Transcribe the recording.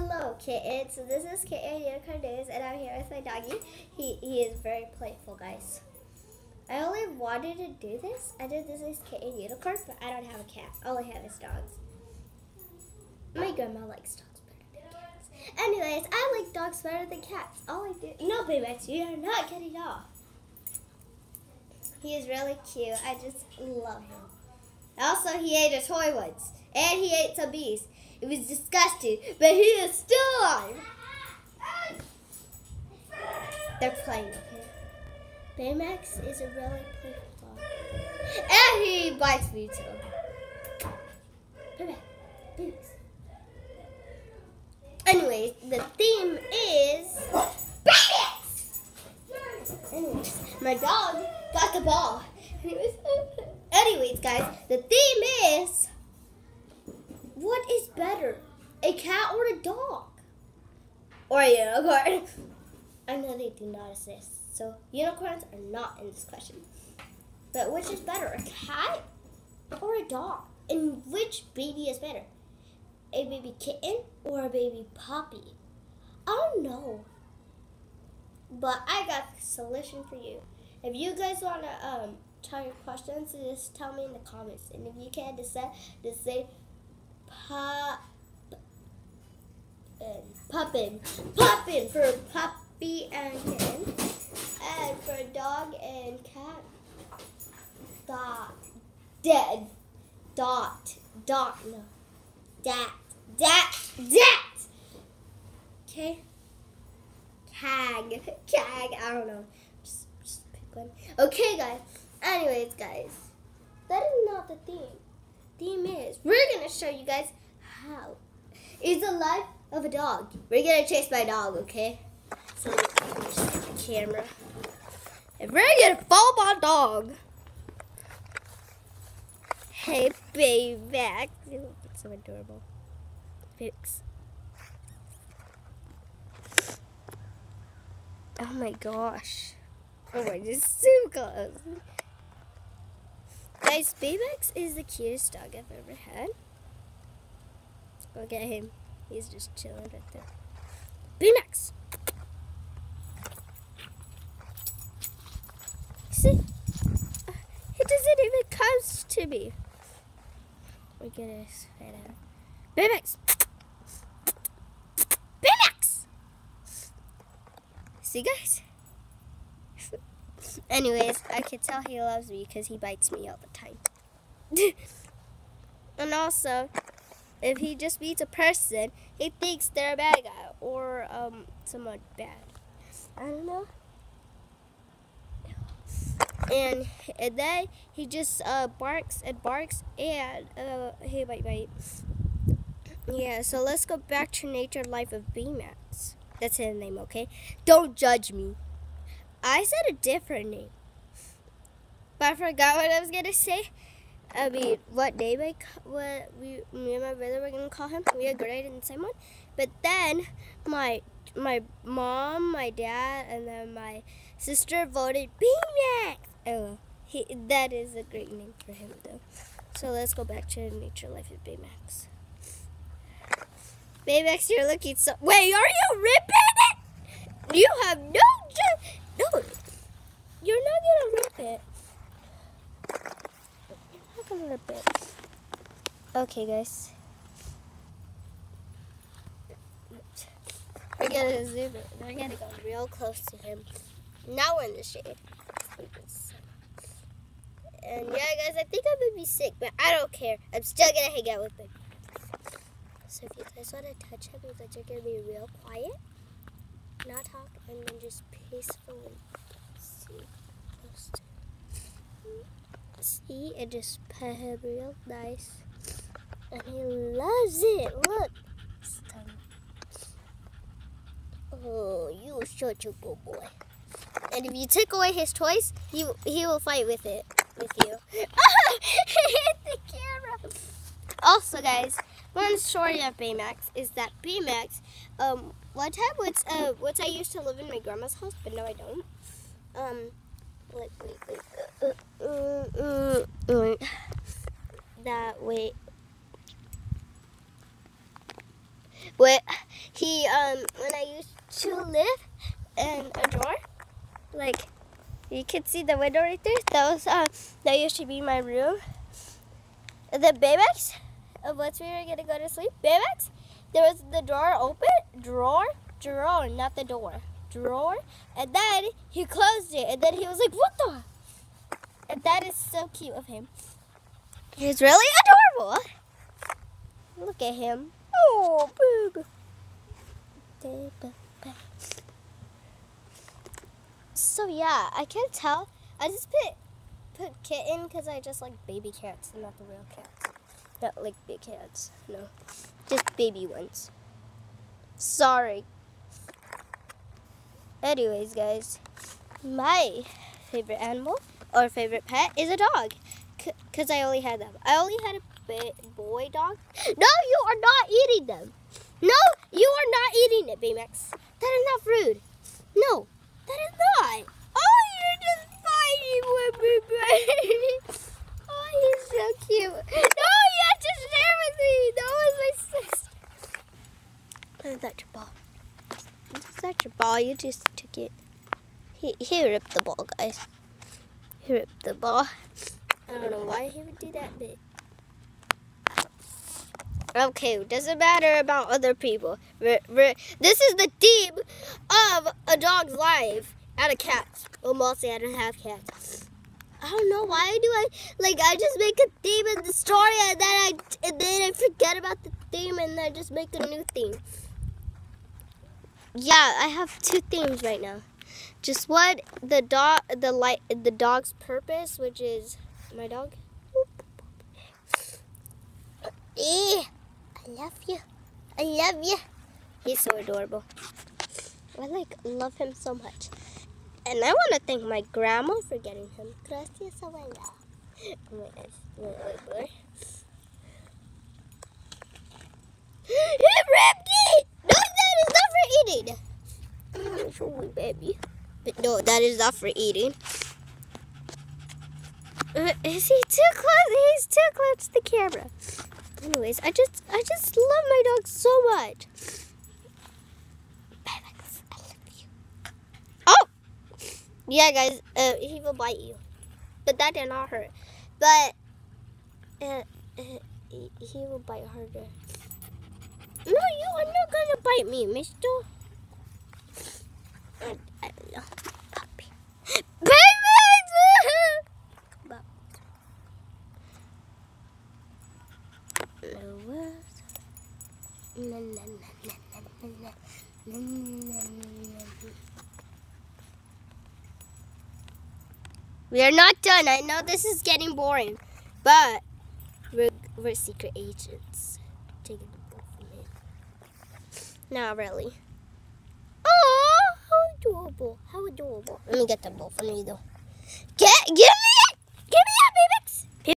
Hello, Kitten. So this is Kitten Unicorn Days, and I'm here with my doggy. He is very playful, guys. I only wanted to do this. I did this as Kitten Unicorn, but I don't have a cat. All I have is dogs. My grandma likes dogs better than cats. Anyways, I like dogs better than cats. All I do, no, Baymax, you are not getting off. He is really cute. I just love him. Also, he ate a toy once, and he ate some bees. It was disgusting, but he is still alive. They're playing, okay? Baymax is a really playful dog. And he bites me too. Baymax. Anyways, the theme is Baymax! Anyways, my dog got the ball. Anyways, guys, the theme is, what is better, a cat or a dog? Or a unicorn? I know they do not exist, so unicorns are not in this question. But which is better, a cat or a dog? And which baby is better, a baby kitten or a baby puppy? I don't know. But I got a solution for you. If you guys want to tell your questions, just tell me in the comments. And if you can, just say puppin for puppy and kitten, and for dog and cat, okay, cag, I don't know, just pick one. Okay, guys, anyways, guys, that is not the theme. Theme is, we're going to show you guys how is the life of a dog. We're going to chase my dog, okay? So, just get the camera. And we're going to follow my dog. Hey, Baymax. It's so adorable. Fix. Oh my gosh. Oh my, just so close. Guys, Baymax is the cutest dog I've ever had. Look at him. He's just chilling right there. Baymax! See? He doesn't even come to me. We're gonna spit out. Baymax! Baymax! See, guys? Anyways, I can tell he loves me because he bites me all the time. And also, if he just meets a person, he thinks they're a bad guy or someone bad. I don't know. And then he just barks and he might bite. Yeah, so let's go back to Nature Life of Baymax. That's his name, okay? Don't judge me. I said a different name, but I forgot what I was gonna say. I mean, what name me and my brother were gonna call him. We agreed in the same one, but then my mom, my dad, and then my sister voted Baymax. Oh, that is a great name for him, though. So let's go back to Nature Life of Baymax. Baymax, you're looking so. Wait, are you ripping it? You have no. No, you're not gonna rip it. You're not gonna rip it. Okay, guys. We're gonna zoom it. We're gonna go real close to him. Now we're in the shade. And yeah, guys, I think I'm gonna be sick, but I don't care. I'm still gonna hang out with him. So if you guys want to touch him, you guys are gonna be real quiet. Not talk, and then just peacefully see and just pet him real nice. And he loves it. Look. Oh, you're such a good boy. And if you take away his toys, he will fight with you. He hit the camera. Also, guys, one story of Baymax is that Baymax, one time once I used to live in my grandma's house, but no I don't. Wait. He when I used to live in a drawer, like you can see the window right there. That used to be my room. The Baymax, once we were gonna go to sleep, Baymax, there was the drawer open, drawer, not the door, drawer, and then he closed it, and then he was like, "What the?" And that is so cute of him. He's really adorable. Look at him. Oh, boob. So yeah, I can't tell. I just put kitten because I just like baby cats and not the real cats. Not like big cats. No, just baby ones. Sorry. Anyways, guys, my favorite animal or favorite pet is a dog. Because I only had them. I only had a boy dog. No, you are not eating them. No, you are not eating it, Baymax. That is not rude. No, that is not. Oh, you're just fighting with me, baby. Oh, he's so cute. No, you have to share with me. That was my sister. Is that your ball? Is that your ball? You just took it. He ripped the ball, guys. He ripped the ball. I don't know why he would do that, but... Okay, doesn't matter about other people. This is the theme of a dog's life and a cat. Well, mostly I don't have cats. I don't know why I just make a theme in the story and then I forget about the theme and I just make a new theme. Yeah, I have 2 themes right now. Just one, the dog's purpose, which is my dog. I love you. I love you. He's so adorable. I love him so much. And I want to thank my grandma for getting him. Gracias, abuela. Wait. He ripped it! No, that is not for eating. Sorry, baby. But no, that is not for eating. Is he too close? He's too close to the camera. Anyways, I just love my dog so much. I love you. Oh! Yeah, guys, he will bite you. But that did not hurt. But he will bite harder. No, you are not gonna bite me, mister. I don't know. Puppy. Baby! We are not done. I know this is getting boring, but we're secret agents. Taking the ball from me. Not really. Oh, how adorable! How adorable! Let me get the ball from you, though. Give me it! Give me